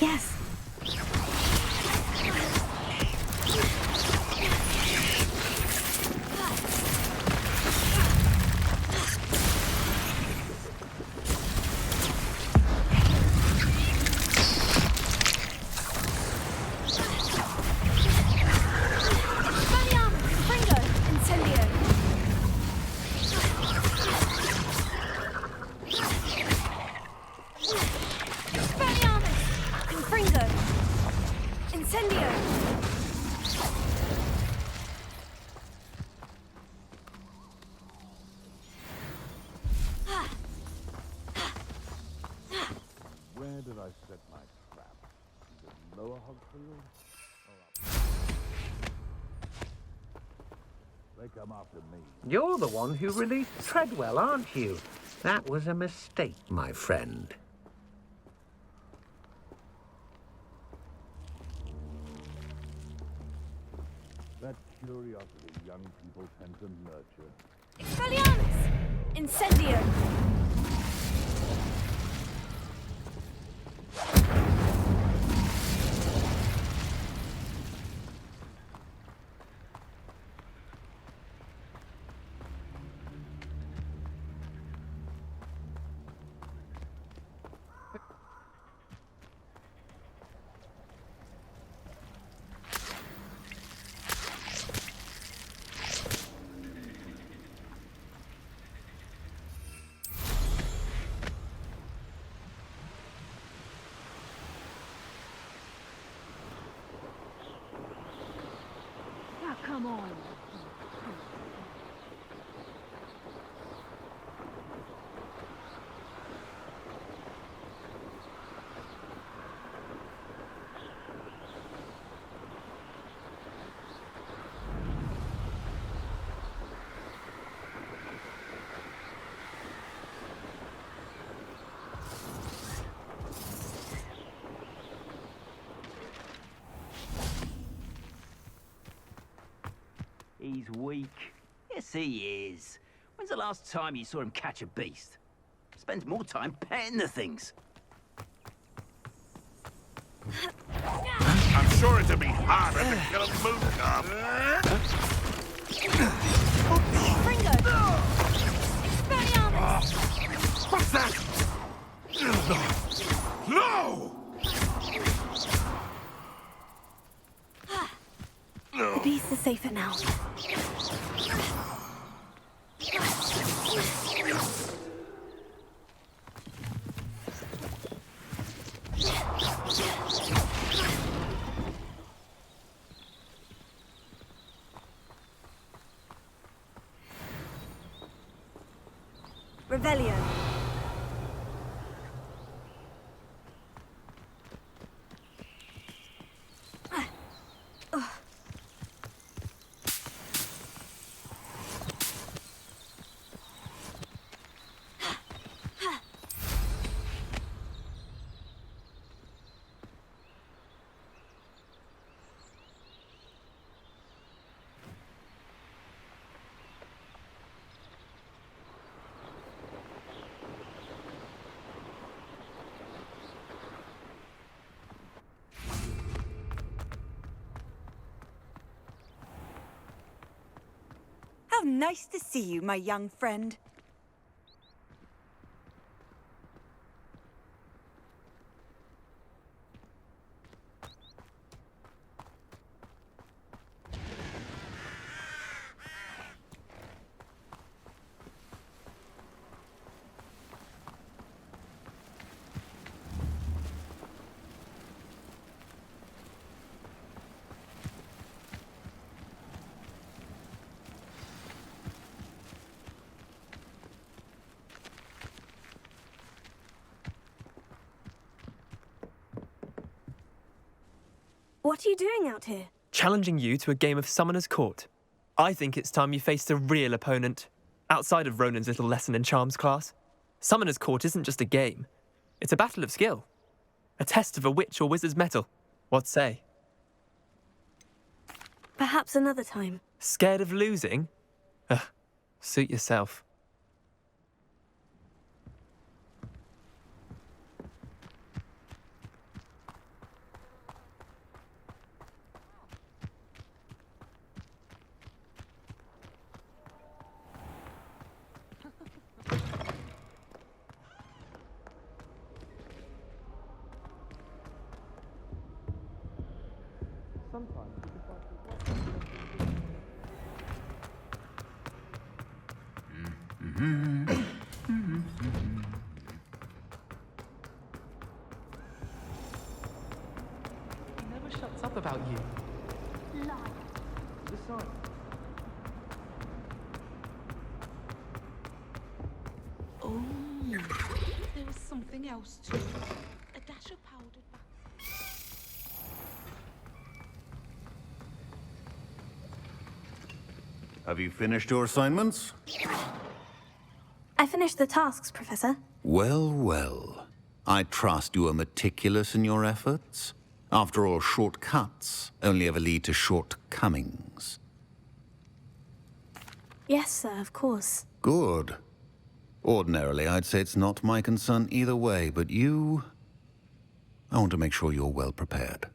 Yes. Where did I set my trap? Is it lower Hogfield? They come after me. You're the one who released Treadwell, aren't you? That was a mistake, my friend. That curiosity young people tend to nurture. Expelliarmus! Incendio! Come on. He's weak. Yes, he is. When's the last time you saw him catch a beast? Spends more time petting the things. I'm sure it'd be harder to kill a moon cub. Fringo! Expelliarmus! What's that? No! The beast is safer now. Revelio. How nice to see you, my young friend. What are you doing out here? Challenging you to a game of Summoner's Court. I think it's time you faced a real opponent, outside of Ronan's little lesson in charms class. Summoner's Court isn't just a game. It's a battle of skill. A test of a witch or wizard's mettle. What say? Perhaps another time. Scared of losing? Ugh, suit yourself. He never shuts up about you. Oh, there was something else too. A dash of powdered back. Have you finished your assignments? I finished the tasks, Professor. Well, well. I trust you are meticulous in your efforts. After all, shortcuts only ever lead to shortcomings. Yes, sir, of course. Good. Ordinarily, I'd say it's not my concern either way, but you... I want to make sure you're well prepared.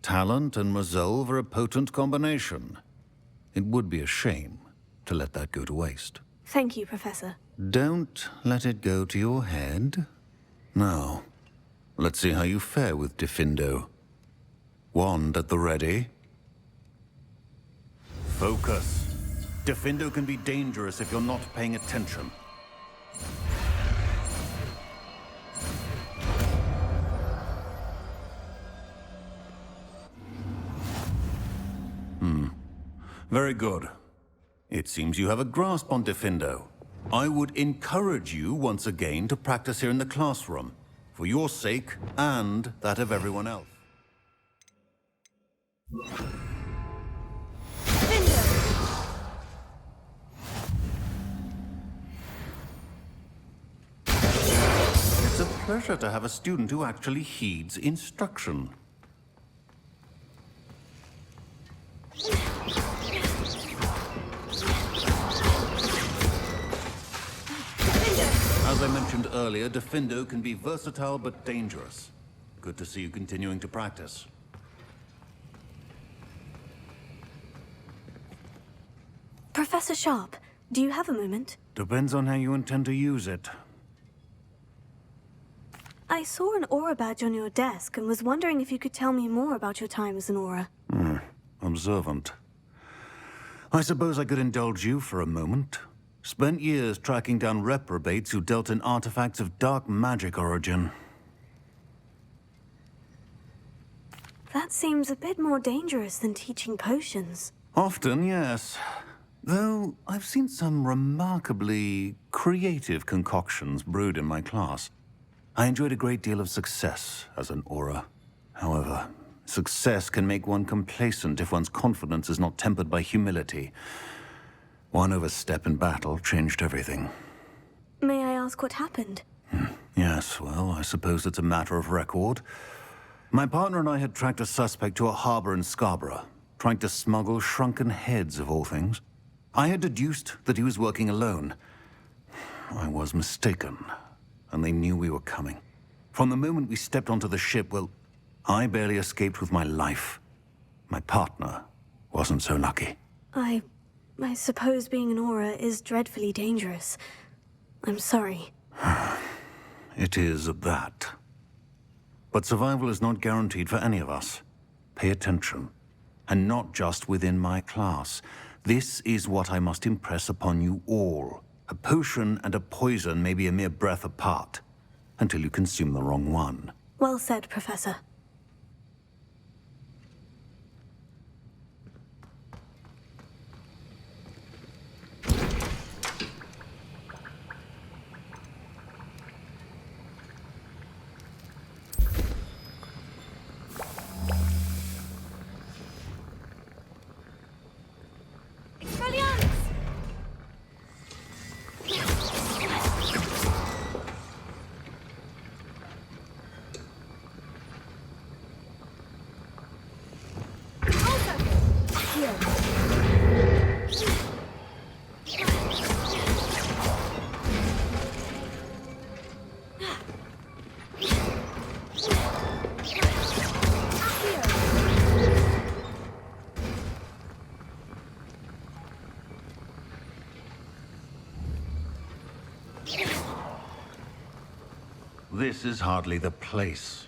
Talent and resolve are a potent combination. It would be a shame to let that go to waste. Thank you, Professor. Don't let it go to your head. Now, let's see how you fare with Diffindo. Wand at the ready. Focus. Diffindo can be dangerous if you're not paying attention. Very good. It seems you have a grasp on Diffindo. I would encourage you once again to practice here in the classroom, for your sake and that of everyone else. It's a pleasure to have a student who actually heeds instruction. As I mentioned earlier, Diffindo can be versatile but dangerous. Good to see you continuing to practice. Professor Sharp, do you have a moment? Depends on how you intend to use it. I saw an aura badge on your desk and was wondering if you could tell me more about your time as an aura. Observant. I suppose I could indulge you for a moment. Spent years tracking down reprobates who dealt in artifacts of dark magic origin. That seems a bit more dangerous than teaching potions. Often, yes. Though I've seen some remarkably creative concoctions brewed in my class. I enjoyed a great deal of success as an aura. However, success can make one complacent if one's confidence is not tempered by humility. One overstep in battle changed everything. May I ask what happened? Yes, well, I suppose it's a matter of record. My partner and I had tracked a suspect to a harbor in Scarborough, trying to smuggle shrunken heads of all things. I had deduced that he was working alone. I was mistaken, and they knew we were coming. From the moment we stepped onto the ship, well, I barely escaped with my life. My partner wasn't so lucky. I suppose being an aura is dreadfully dangerous. I'm sorry. It is that. But survival is not guaranteed for any of us. Pay attention. And not just within my class. This is what I must impress upon you all. A potion and a poison may be a mere breath apart, until you consume the wrong one. Well said, Professor. This is hardly the place.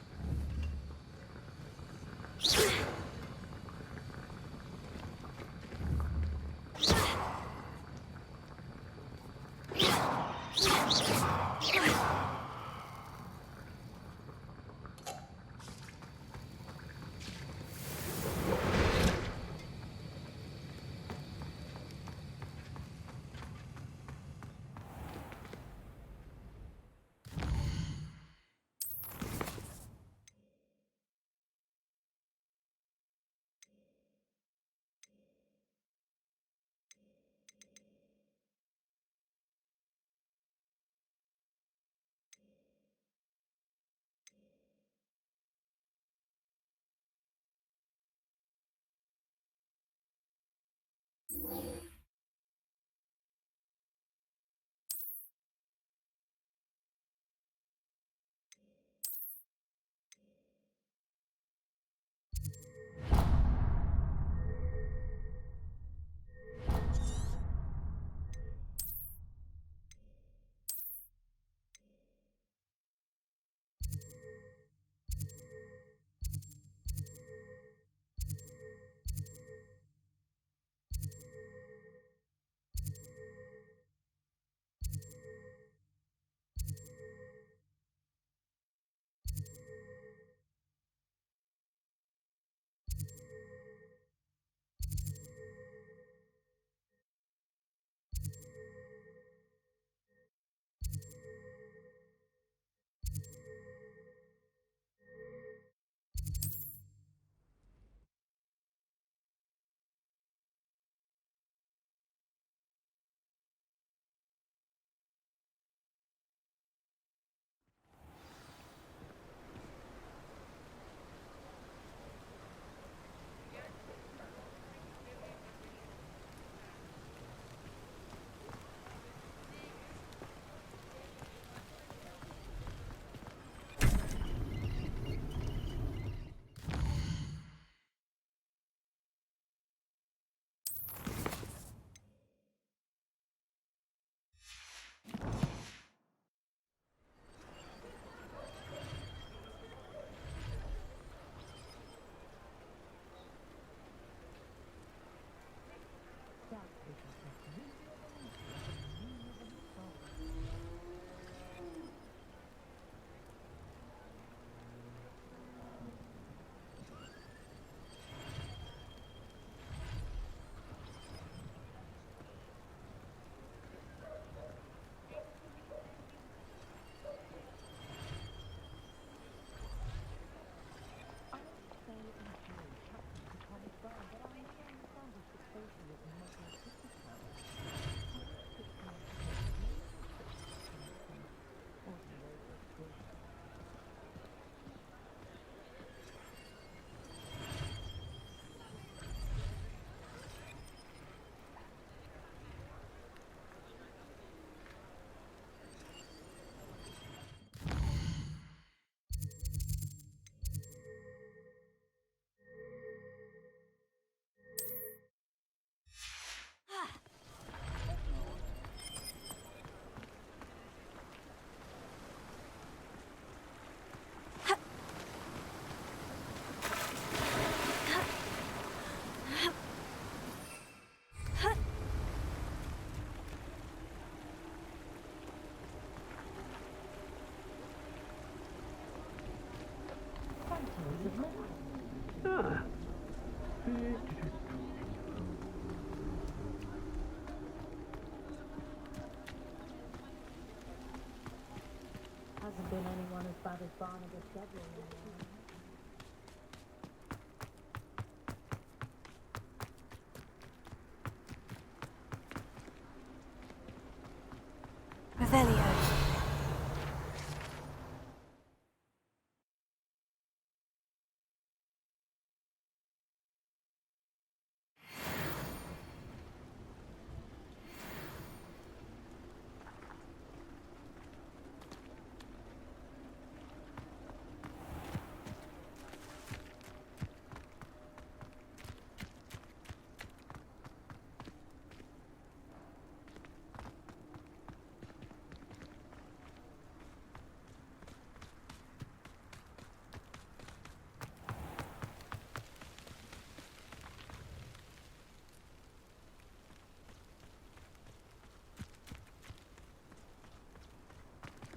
Revelio.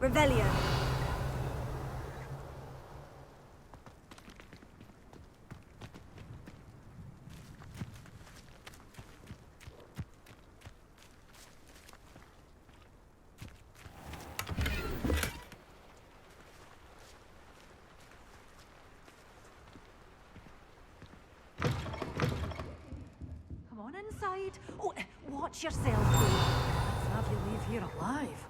Revelio. Come on inside. Oh, watch yourself, though. Let's have you leave here alive.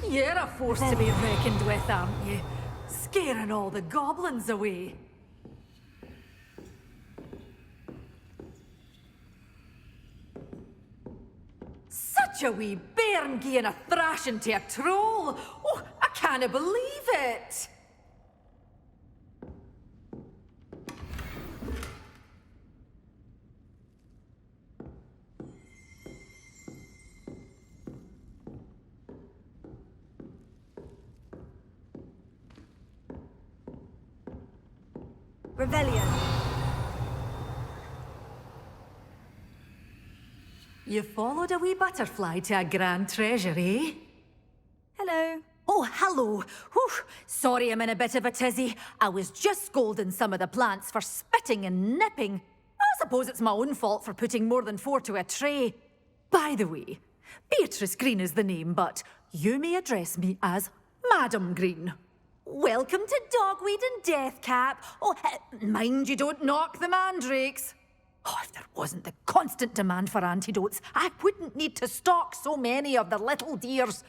You're a force to be reckoned with, aren't you? Scaring all the goblins away. Such a wee bairn gieing a thrashing to a troll. Oh, I can't believe it. Revelio. You followed a wee butterfly to a grand treasure, eh? Hello. Oh, hello. Whew. Sorry I'm in a bit of a tizzy. I was just scolding some of the plants for spitting and nipping. I suppose it's my own fault for putting more than 4 to a tray. By the way, Beatrice Green is the name, but you may address me as Madam Green. Welcome to Dogweed and Deathcap. Oh, mind you don't knock the mandrakes. Oh, if there wasn't the constant demand for antidotes, I wouldn't need to stock so many of the little dears.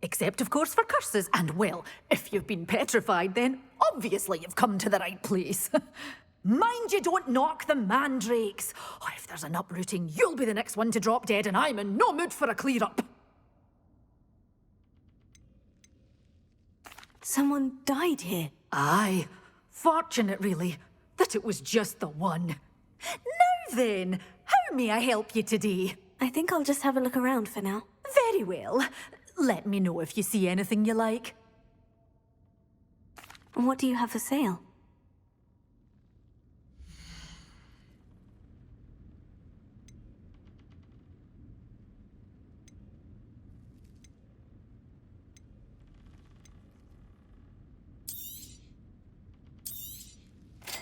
Except, of course, for curses. And, well, if you've been petrified, then obviously you've come to the right place. Mind you don't knock the mandrakes. Oh, if there's an uprooting, you'll be the next one to drop dead, and I'm in no mood for a clear-up. Someone died here. Aye. Fortunate, really, that it was just the one. Now then, how may I help you today? I think I'll just have a look around for now. Very well. Let me know if you see anything you like. What do you have for sale?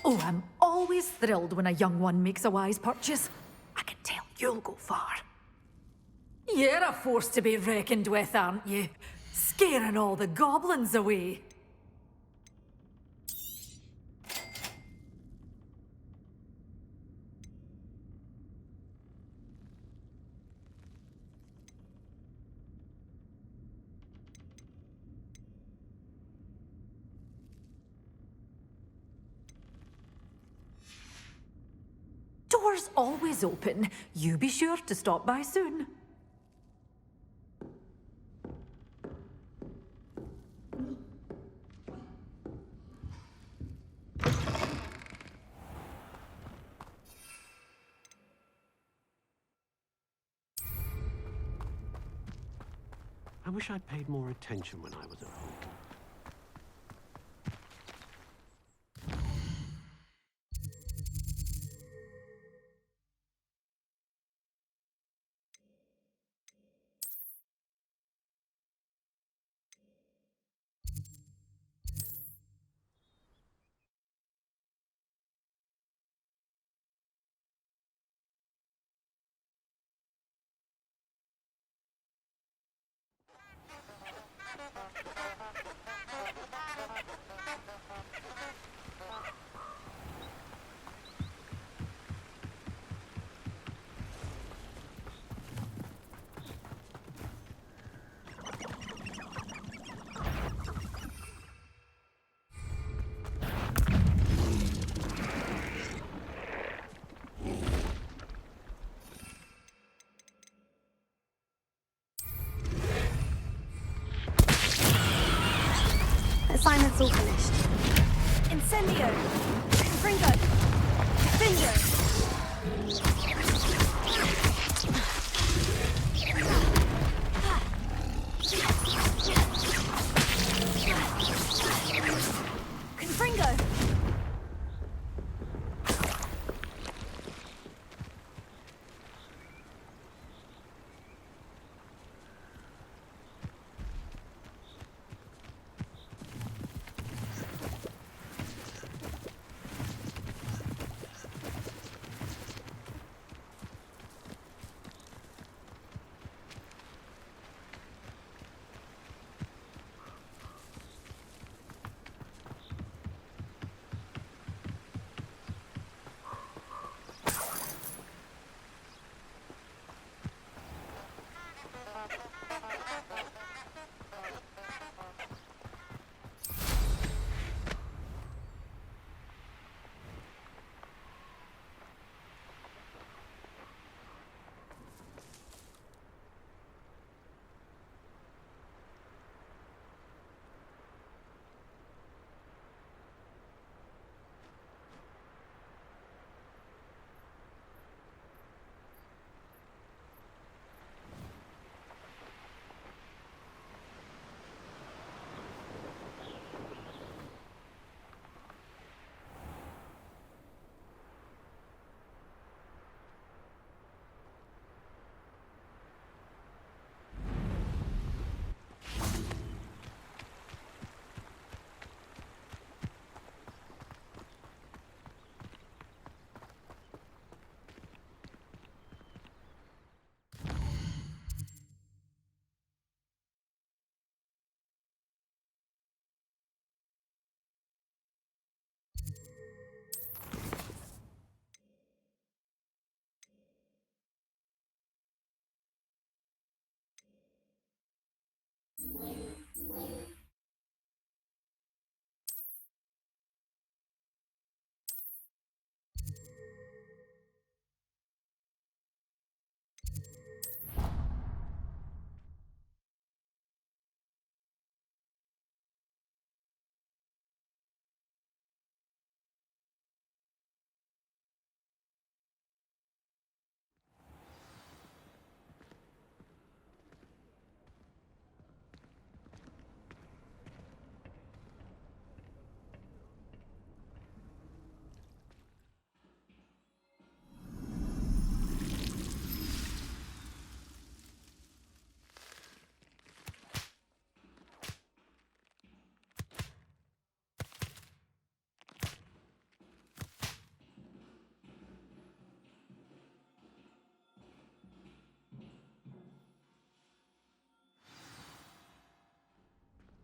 Oh, I'm always thrilled when a young one makes a wise purchase. I can tell you'll go far. You're a force to be reckoned with, aren't you? Scaring all the goblins away. Doors always open. You be sure to stop by soon. I wish I'd paid more attention when I was at home. Assignment's all finished. Incendio! Confringo! Defendo! Confringo!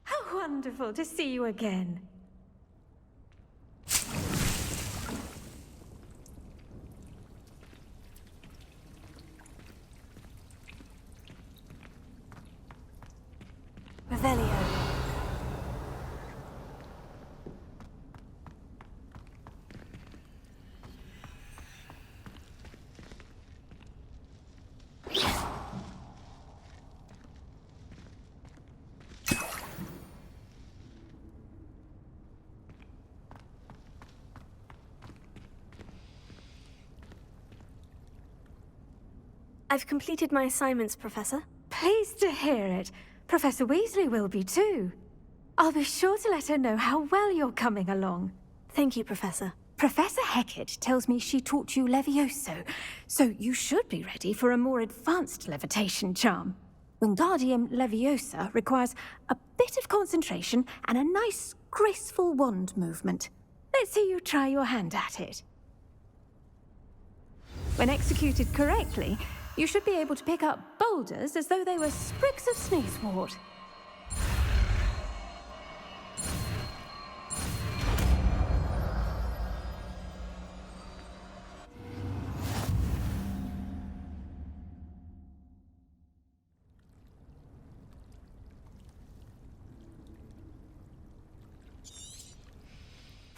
How wonderful to see you again. Revelio. I've completed my assignments, Professor. Pleased to hear it. Professor Weasley will be too. I'll be sure to let her know how well you're coming along. Thank you, Professor. Professor Hecat tells me she taught you Levioso, so you should be ready for a more advanced levitation charm. Wingardium Leviosa requires a bit of concentration and a nice, graceful wand movement. Let's see you try your hand at it. When executed correctly, you should be able to pick up boulders as though they were sprigs of sneezewort.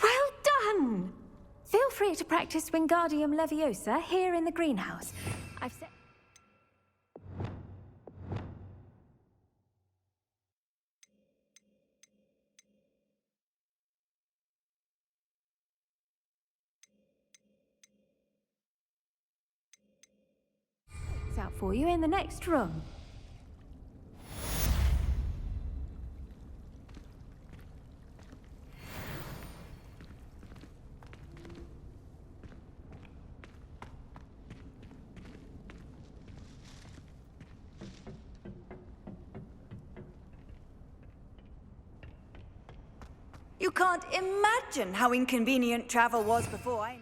Well done! Feel free to practice Wingardium Leviosa here in the greenhouse. I've set... for you in the next room. You can't imagine how inconvenient travel was before I...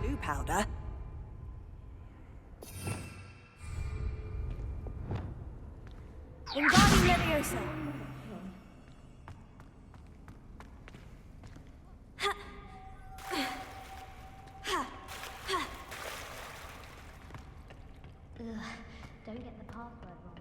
Blue powder? Wingardium Leviosa! Don't get the password wrong.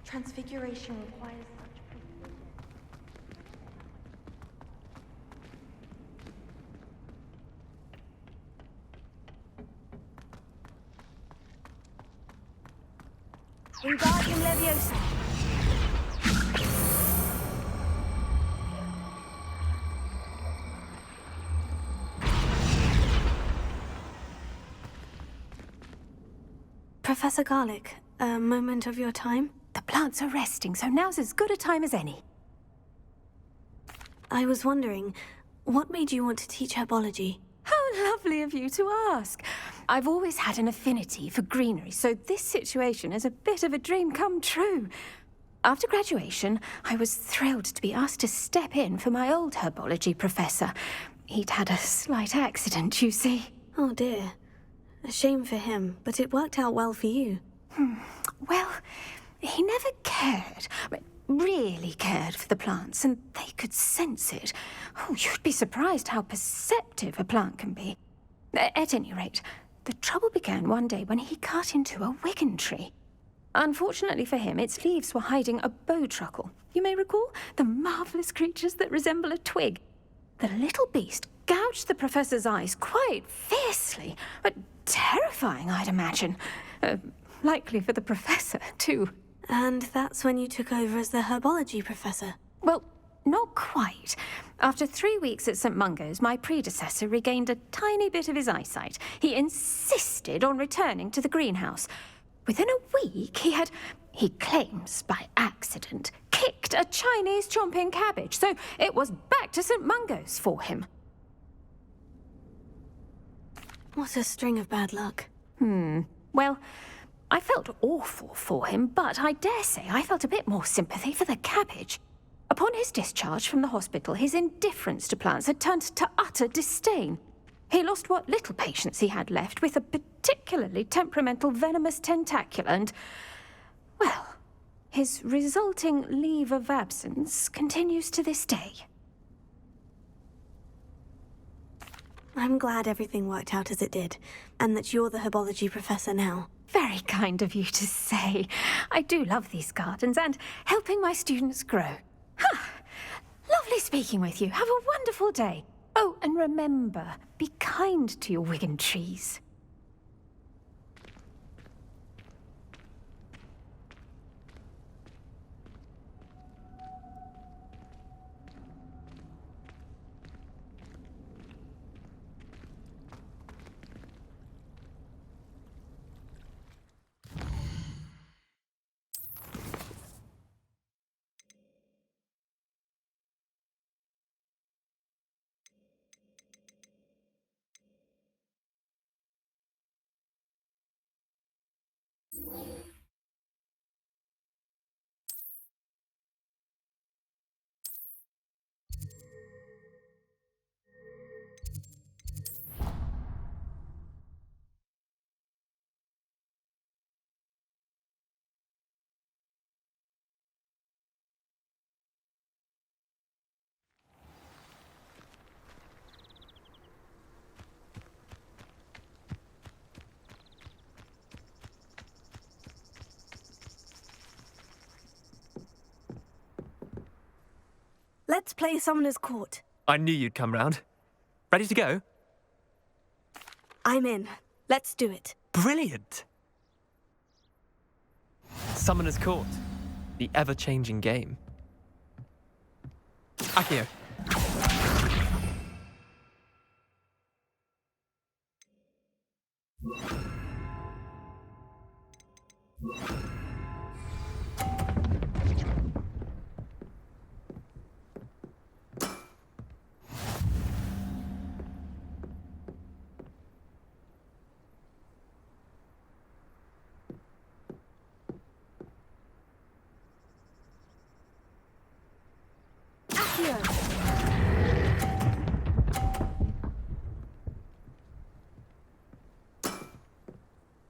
Transfiguration requires such precision. Wingardium Leviosa! Professor Garlick, a moment of your time? The plants are resting, so now's as good a time as any. I was wondering, what made you want to teach herbology? How lovely of you to ask. I've always had an affinity for greenery, so this situation is a bit of a dream come true. After graduation, I was thrilled to be asked to step in for my old herbology professor. He'd had a slight accident, you see. Oh dear. A shame for him, but it worked out well for you. Well, he never cared, really cared for the plants, and they could sense it. Oh, you'd be surprised how perceptive a plant can be. At any rate, the trouble began one day when he cut into a wigan tree. Unfortunately for him, its leaves were hiding a bowtruckle. You may recall the marvellous creatures that resemble a twig. The little beast gouged the professor's eyes quite fiercely, but terrifying, I'd imagine. Likely for the professor, too. And that's when you took over as the herbology professor? Well, not quite. After 3 weeks at St. Mungo's, my predecessor regained a tiny bit of his eyesight. He insisted on returning to the greenhouse. Within a week, he claims by accident, kicked a Chinese chomping cabbage, so it was back to St. Mungo's for him. What a string of bad luck. Well, I felt awful for him, but I dare say I felt a bit more sympathy for the cabbage. Upon his discharge from the hospital, his indifference to plants had turned to utter disdain. He lost what little patience he had left with a particularly temperamental venomous tentacula and, well, his resulting leave of absence continues to this day. I'm glad everything worked out as it did, and that you're the herbology professor now. Very kind of you to say. I do love these gardens and helping my students grow. Lovely speaking with you. Have a wonderful day. Oh, and remember, be kind to your wigan trees. Let's play Summoner's Court. I knew you'd come round. Ready to go? I'm in. Let's do it. Brilliant! Summoner's Court. The ever-changing game. Akio.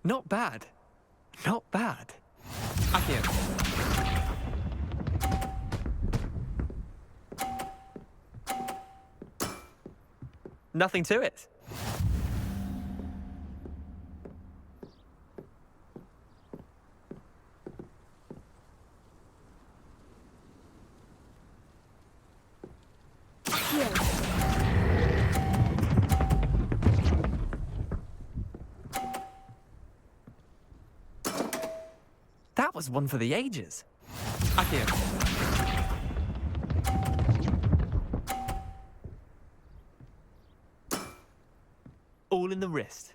Not bad. Not bad. Akio. Nothing to it. That was one for the ages. Akio. All in the wrist.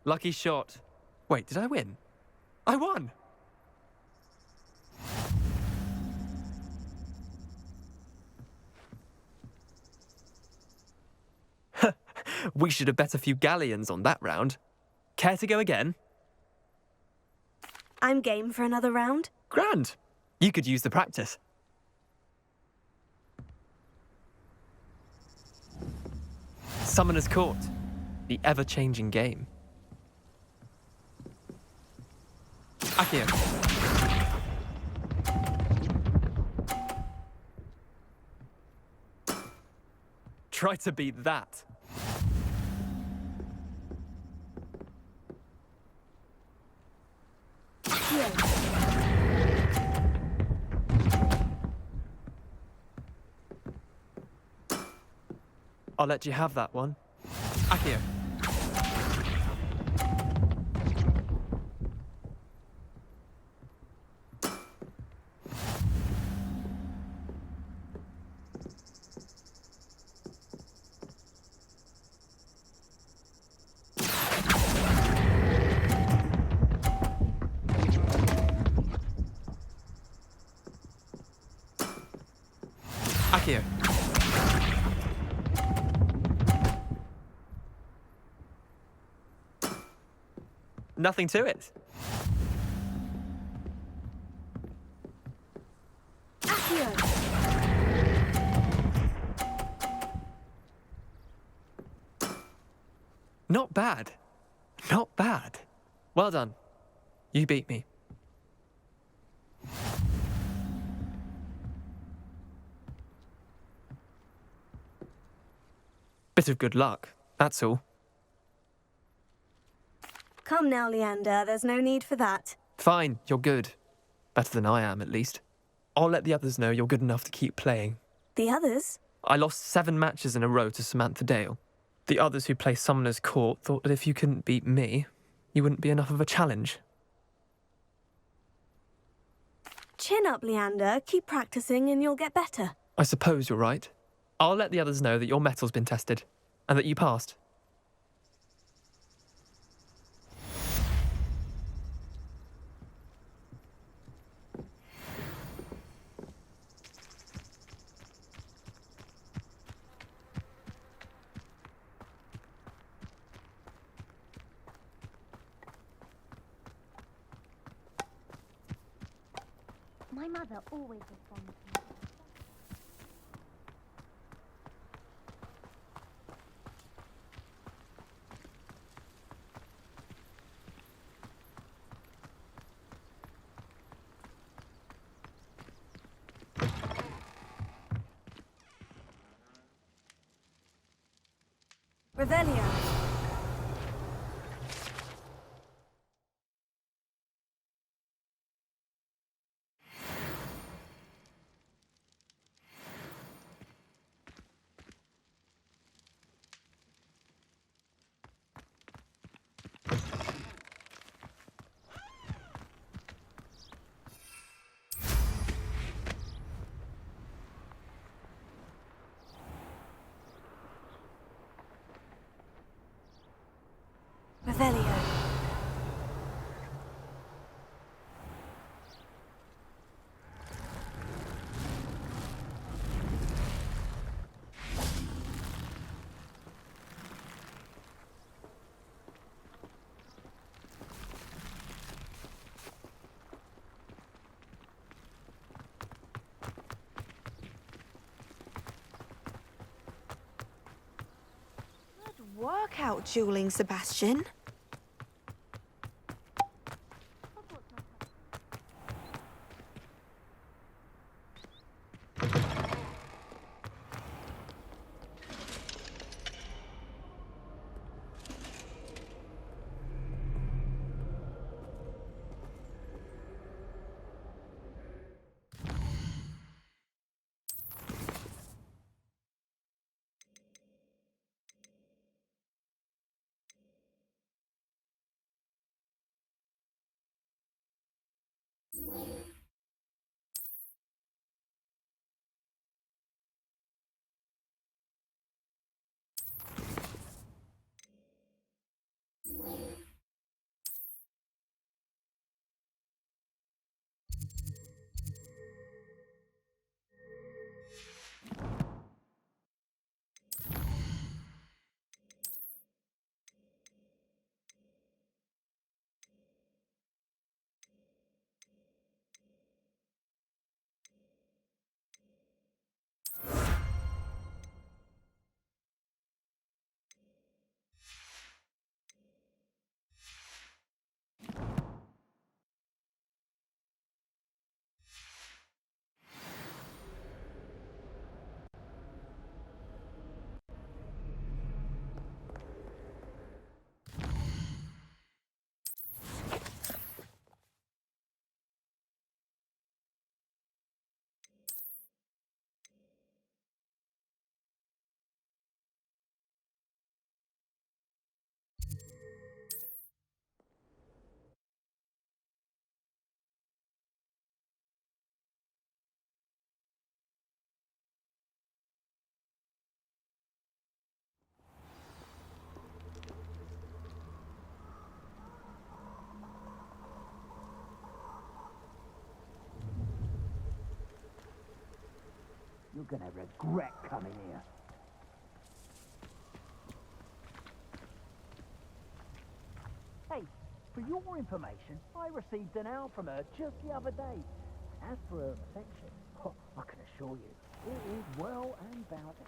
Lucky shot. Wait, did I win? I won! We should have bet a few galleons on that round. Care to go again? I'm game for another round. Grand. You could use the practice. Summoner's Court. The ever-changing game. Akio. Try to beat that. I'll let you have that one. Akio. Akio. Nothing to it. Not bad. Not bad. Well done. You beat me. Bit of good luck, that's all. Come now, Leander. There's no need for that. Fine, you're good. Better than I am, at least. I'll let the others know you're good enough to keep playing. The others? I lost 7 matches in a row to Samantha Dale. The others who play Summoner's Court thought that if you couldn't beat me, you wouldn't be enough of a challenge. Chin up, Leander. Keep practicing and you'll get better. I suppose you're right. I'll let the others know that your metal's been tested, and that you passed. My mother always responds to me. Revelio. Revelio. Good work out dueling, Sebastian. You're gonna regret coming here. Hey, for your information, I received an owl from her just the other day. As for her affection, I can assure you, it is well and bountiful.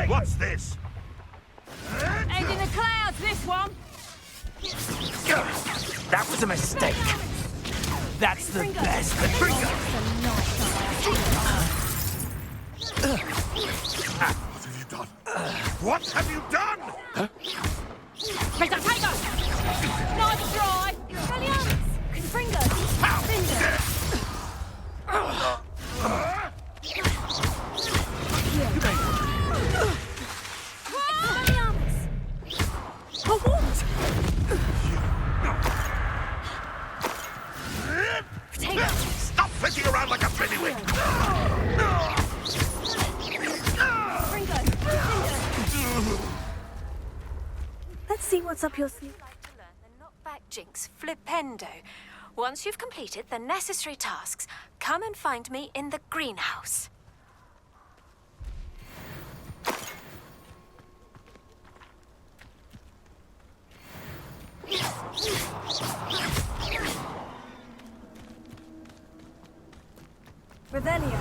What's this? End in the clouds, this one! That was a mistake. That's the best. What have you done? What have you done? Take that, take that! Nice try! Expelliarmus! Confringo! Expelliarmus! For what? Take it! Stop flitting around like a pinnywig! Confringo! Let's see what's up your sleeve. Like to learn the knockback jinx flipendo. Once you've completed the necessary tasks, come and find me in the greenhouse. Revelio.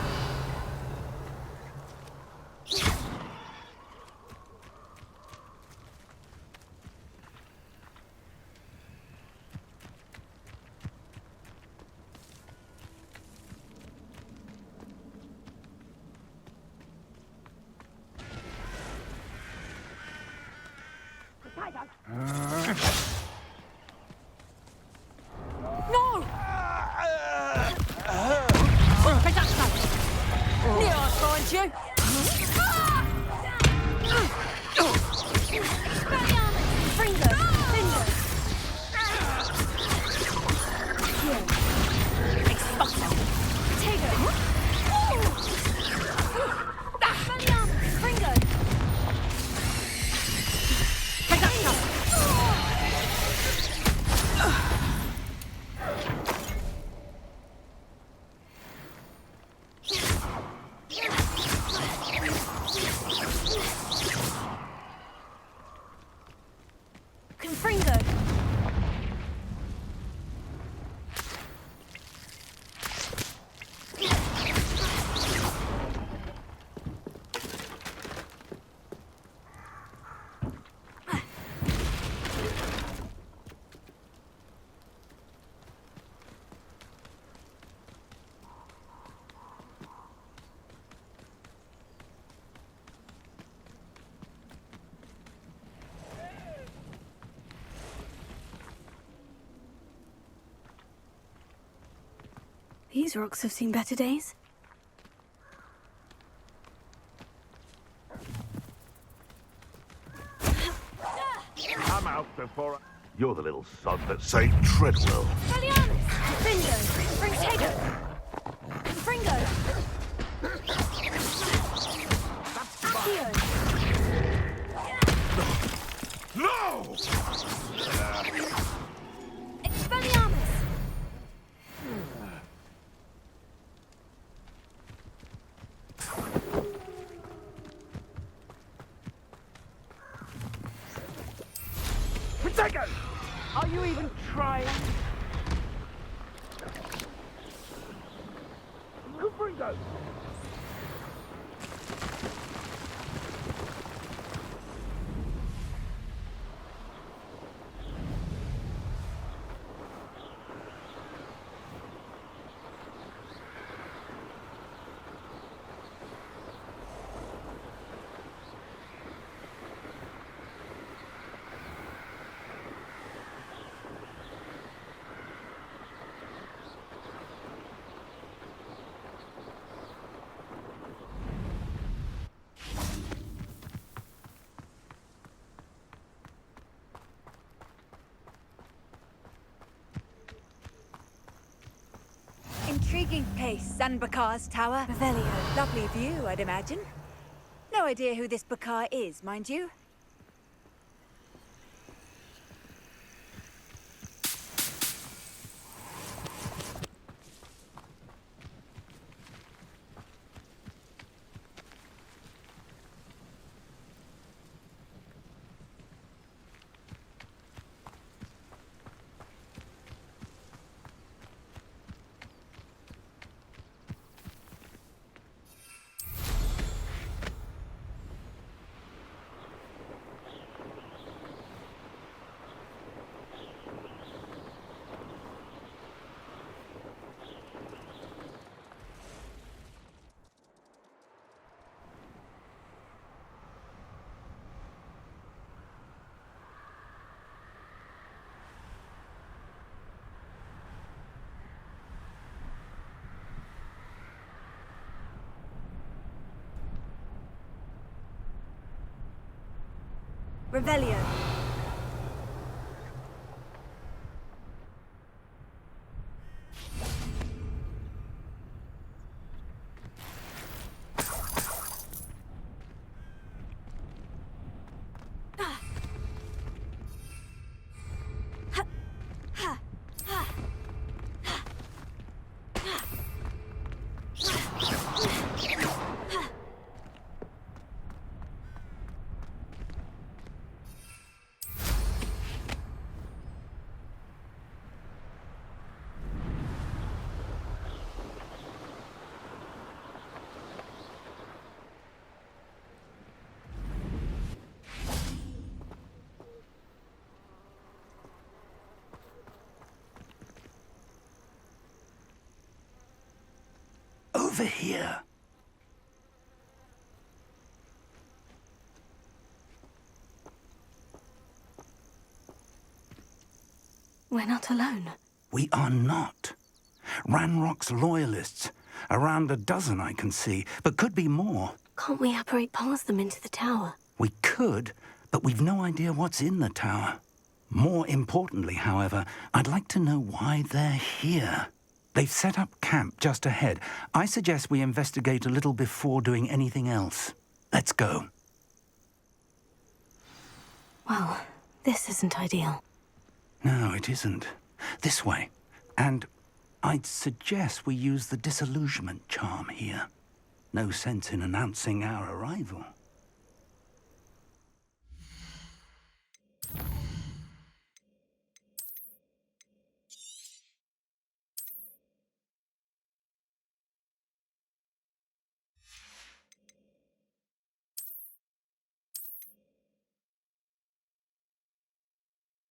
No! Take that, son! Near I'll find you! Expelliarmus! Confringo! Expulso! Potato! Expelliarmus! Confringo! Take that, son! Confringo! These rocks have seen better days. Come out before You're the little sod that saved Treadwell. Expelliarmus! Confringo! Potato! Confringo! Accio! No! Expelliarmus! Potato! Are you even trying? Confringo! Intriguing place, Sanbakar's tower. Revelio. Lovely view, I'd imagine. No idea who this Bakar is, mind you. Revelio. Over here. We're not alone. We are not. Ranrock's loyalists. Around a dozen I can see, but could be more. Can't we apparate past them into the tower? We could, but we've no idea what's in the tower. More importantly, however, I'd like to know why they're here. They've set up camp just ahead. I suggest we investigate a little before doing anything else. Let's go. Well, this isn't ideal. No, it isn't. This way. And I'd suggest we use the disillusionment charm here. No sense in announcing our arrival.